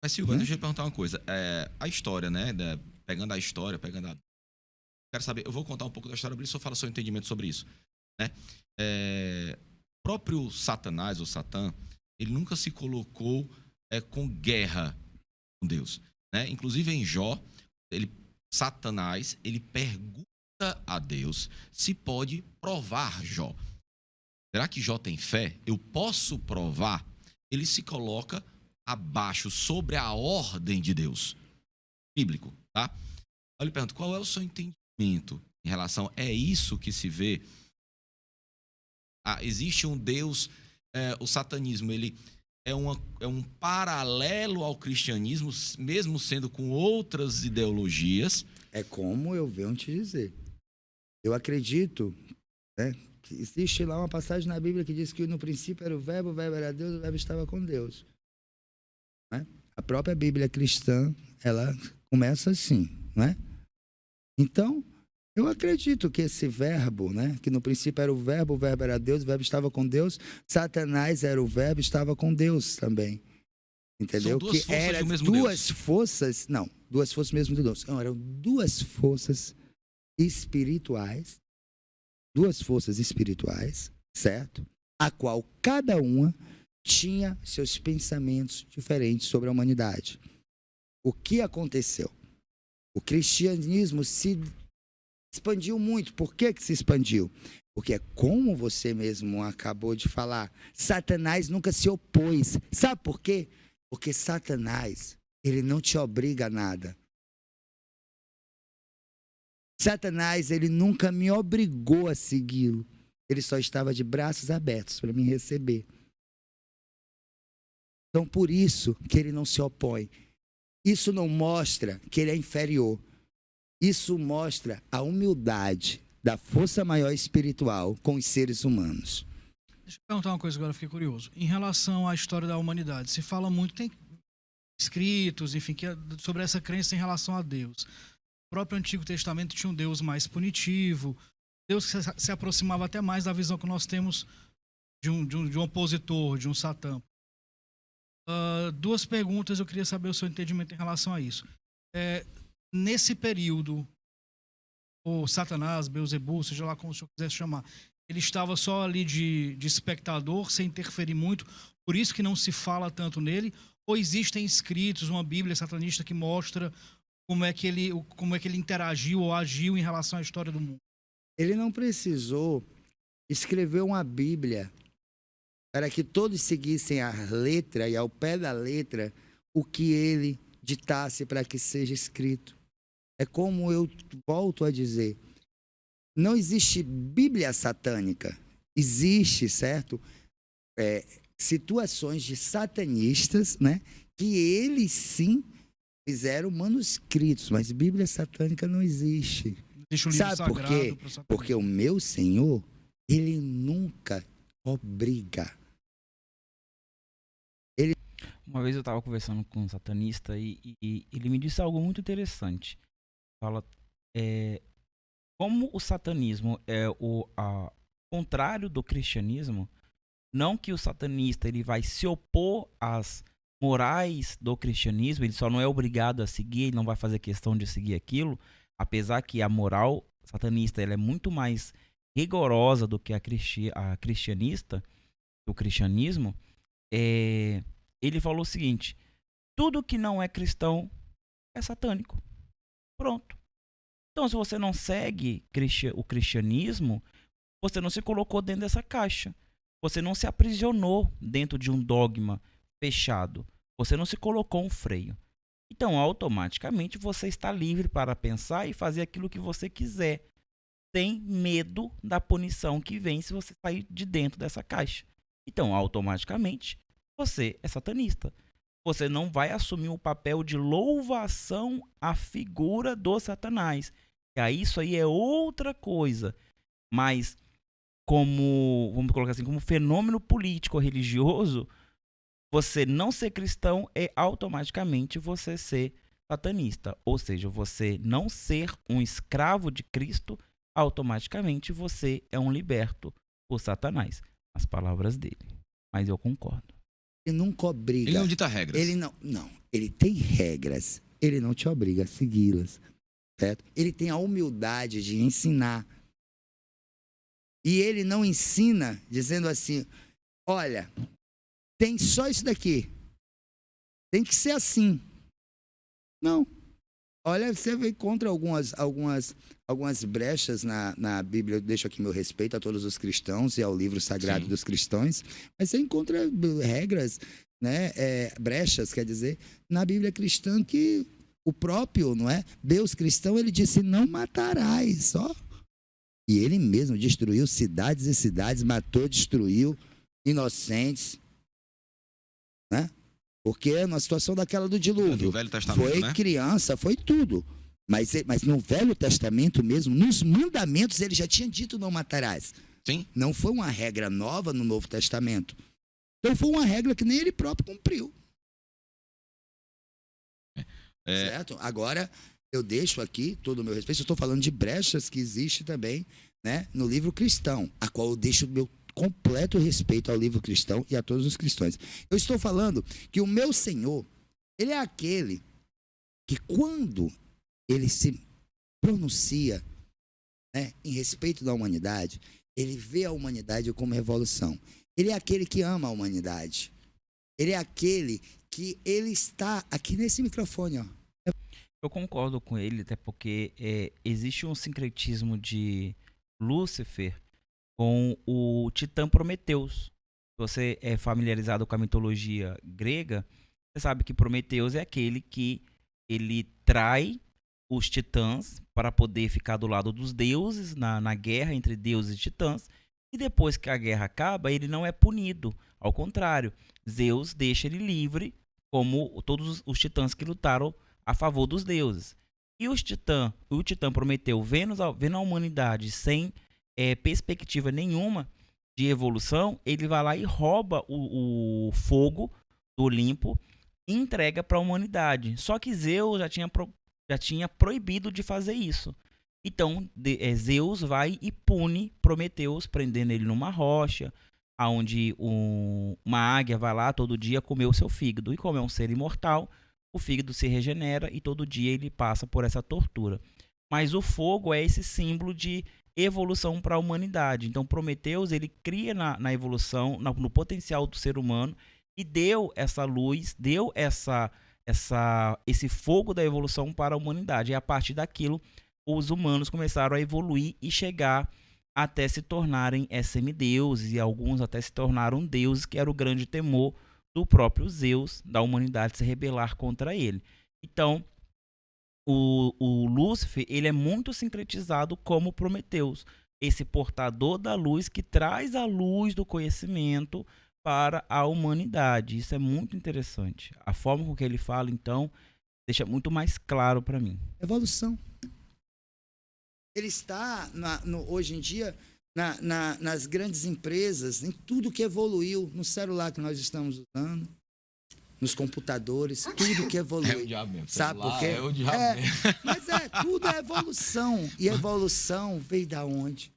Mas, Silvio, deixa eu perguntar uma coisa. A história, né? Pegando a história, quero saber, eu vou contar um pouco da história, só fala seu entendimento sobre isso, né? O próprio Satanás, ou Satã, ele nunca se colocou com guerra com Deus, né? Inclusive em Jó, Satanás, ele pergunta a Deus se pode provar Jó. Será que Jó tem fé? Eu posso provar? Ele se coloca abaixo, sobre a ordem de Deus. Bíblico, tá? Eu lhe pergunto, qual é o seu entendimento em relação... É isso que se vê? Existe um Deus... o satanismo, ele é um paralelo ao cristianismo, mesmo sendo com outras ideologias. É como eu venho te dizer. Eu acredito, né, que existe lá uma passagem na Bíblia que diz que no princípio era o verbo era Deus, o verbo estava com Deus. Né? A própria Bíblia cristã, ela começa assim, né? Então, eu acredito que esse verbo, né, que no princípio era o verbo era Deus, o verbo estava com Deus, Satanás era o verbo, estava com Deus também. Entendeu? São duas que forças era do mesmo duas Deus. forças, não, duas forças mesmo de Deus. Não, eram duas forças espirituais, certo? A qual cada uma tinha seus pensamentos diferentes sobre a humanidade. O que aconteceu? O cristianismo se expandiu muito. Por que se expandiu? Porque é como você mesmo acabou de falar, Satanás nunca se opôs. Sabe por quê? Porque Satanás, ele não te obriga a nada. Satanás, ele nunca me obrigou a segui-lo. Ele só estava de braços abertos para me receber. Então, por isso que ele não se opõe. Isso não mostra que ele é inferior. Isso mostra a humildade da força maior espiritual com os seres humanos. Deixa eu perguntar uma coisa agora, eu fiquei curioso. Em relação à história da humanidade, se fala muito, tem escritos, enfim, sobre essa crença em relação a Deus. O próprio Antigo Testamento tinha um Deus mais punitivo, Deus que se aproximava até mais da visão que nós temos de um opositor, de um Satã. Duas perguntas, eu queria saber o seu entendimento em relação a isso. Nesse período, o Satanás, Beelzebul, seja lá como o senhor quiser chamar, ele estava só ali de espectador, sem interferir muito, por isso que não se fala tanto nele, ou existem escritos, uma Bíblia satanista que mostra como é que ele interagiu ou agiu em relação à história do mundo? Ele não precisou escrever uma Bíblia para que todos seguissem a letra e ao pé da letra o que ele ditasse para que seja escrito. É como eu volto a dizer, não existe Bíblia satânica. Existe, certo? Situações de satanistas, né? Que eles sim fizeram manuscritos, mas Bíblia satânica não existe. Existe um livro Sabe por quê? Porque o meu Senhor, ele nunca obriga. Uma vez eu estava conversando com um satanista e ele me disse algo muito interessante. Fala, como o satanismo é o contrário do cristianismo, não que o satanista ele vai se opor às morais do cristianismo, ele só não é obrigado a seguir, ele não vai fazer questão de seguir aquilo, apesar que a moral satanista ela é muito mais rigorosa do que a cristianista, do cristianismo. Ele falou o seguinte: tudo que não é cristão é satânico. Pronto. Então, se você não segue o cristianismo, você não se colocou dentro dessa caixa. Você não se aprisionou dentro de um dogma fechado. Você não se colocou um freio. Então, automaticamente, você está livre para pensar e fazer aquilo que você quiser, sem medo da punição que vem se você sair de dentro dessa caixa. Então, automaticamente, você é satanista. Você não vai assumir o papel de louvação à figura do Satanás. E aí, isso aí é outra coisa. Mas, como, vamos colocar assim, como fenômeno político religioso, você não ser cristão é automaticamente você ser satanista. Ou seja, você não ser um escravo de Cristo, automaticamente você é um liberto por Satanás. As palavras dele. Mas eu concordo. Ele nunca obriga. Ele não dita regras. Ele não. ele tem regras, ele não te obriga a segui-las, certo? Ele tem a humildade de ensinar. E ele não ensina dizendo assim, olha, tem só isso daqui, tem que ser assim. Não. Olha, você encontra algumas brechas na Bíblia. Eu deixo aqui meu respeito a todos os cristãos e ao livro sagrado dos cristãos, mas você encontra regras, né, brechas, quer dizer, na Bíblia cristã que o próprio, não é? Deus cristão, ele disse, não matarás, ó. E ele mesmo destruiu cidades e cidades, matou, destruiu inocentes, né? Porque na situação daquela do dilúvio, Velho Testamento, foi né? criança, foi tudo. Mas no Velho Testamento mesmo, nos mandamentos, ele já tinha dito não matarás. Sim. Não foi uma regra nova no Novo Testamento. Então foi uma regra que nem ele próprio cumpriu. Certo? Agora, eu deixo aqui todo o meu respeito. Eu estou falando de brechas que existe também, né, no livro cristão, a qual eu deixo o meu completo respeito ao livro cristão e a todos os cristãos. Eu estou falando que o meu Senhor, ele é aquele que quando ele se pronuncia, né, em respeito da humanidade, ele vê a humanidade como revolução. Ele é aquele que ama a humanidade. Ele é aquele que ele está aqui nesse microfone, ó. Eu concordo com ele, até porque existe um sincretismo de Lúcifer com o titã Prometeus. Se você é familiarizado com a mitologia grega, você sabe que Prometeus é aquele que ele trai os titãs para poder ficar do lado dos deuses na guerra entre deuses e titãs. E depois que a guerra acaba, ele não é punido. Ao contrário, Zeus deixa ele livre, como todos os titãs que lutaram a favor dos deuses. E o titã Prometeu, vendo a humanidade sem perspectiva nenhuma de evolução, ele vai lá e rouba o fogo do Olimpo e entrega para a humanidade. Só que Zeus já tinha proibido de fazer isso. Então, Zeus vai e pune Prometeus, prendendo ele numa rocha, onde uma águia vai lá todo dia comer o seu fígado. E como é um ser imortal, o fígado se regenera e todo dia ele passa por essa tortura. Mas o fogo é esse símbolo de evolução para a humanidade. Então, Prometeus, ele cria na evolução, no potencial do ser humano e deu essa luz, deu esse fogo da evolução para a humanidade. E a partir daquilo, os humanos começaram a evoluir e chegar até se tornarem semideuses, e alguns até se tornaram deuses, que era o grande temor do próprio Zeus, da humanidade se rebelar contra ele. Então, o Lúcifer, ele é muito sincretizado como Prometeus, esse portador da luz que traz a luz do conhecimento para a humanidade. Isso é muito interessante. A forma com que ele fala, então, deixa muito mais claro para mim. Evolução. Ele está, hoje em dia, nas grandes empresas, em tudo que evoluiu, no celular que nós estamos usando, nos computadores, tudo que evolui. É o diabo mesmo. Sabe por quê? É o diabo mesmo. Mas tudo é evolução. E a evolução veio da onde?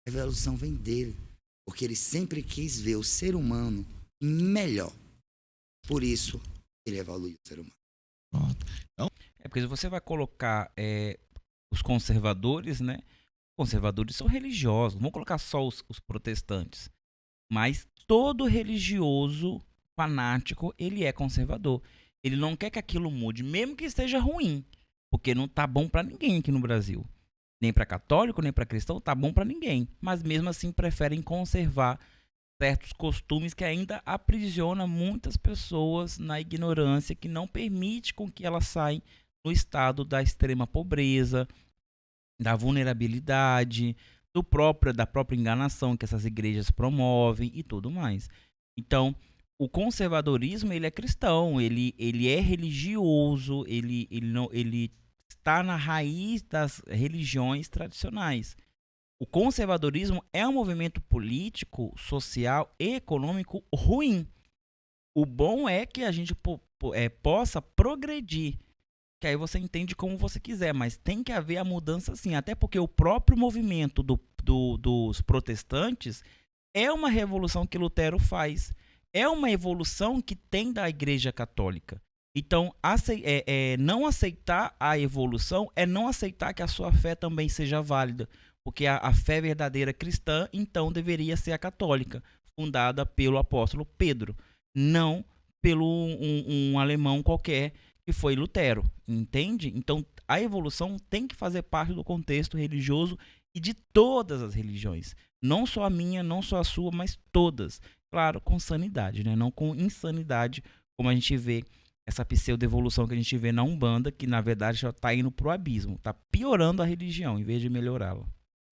A evolução vem dele. Porque ele sempre quis ver o ser humano melhor. Por isso, ele evoluiu o ser humano. Pronto. Então, porque se você vai colocar os conservadores, né? Conservadores são religiosos. Vamos colocar só os protestantes. Mas todo religioso fanático, ele é conservador. Ele não quer que aquilo mude, mesmo que esteja ruim. Porque não tá bom para ninguém aqui no Brasil. Nem para católico, nem para cristão, tá bom para ninguém. Mas mesmo assim preferem conservar certos costumes que ainda aprisionam muitas pessoas na ignorância, que não permite com que elas saiam no estado da extrema pobreza, da vulnerabilidade, da própria enganação que essas igrejas promovem e tudo mais. Então, o conservadorismo, ele é cristão, ele é religioso, ele está na raiz das religiões tradicionais. O conservadorismo é um movimento político, social e econômico ruim. O bom é que a gente possa progredir, que aí você entende como você quiser, mas tem que haver a mudança sim, até porque o próprio movimento dos protestantes é uma revolução que Lutero faz, é uma evolução que tem da Igreja Católica. Então, não aceitar a evolução é não aceitar que a sua fé também seja válida. Porque a fé verdadeira cristã, então, deveria ser a católica, fundada pelo apóstolo Pedro, não pelo um alemão qualquer que foi Lutero, entende? Então, a evolução tem que fazer parte do contexto religioso e de todas as religiões. Não só a minha, não só a sua, mas todas. Claro, com sanidade, né? Não com insanidade, como a gente vê essa pseudo-evolução que a gente vê na Umbanda, que na verdade já está indo pro abismo, está piorando a religião em vez de melhorá-la.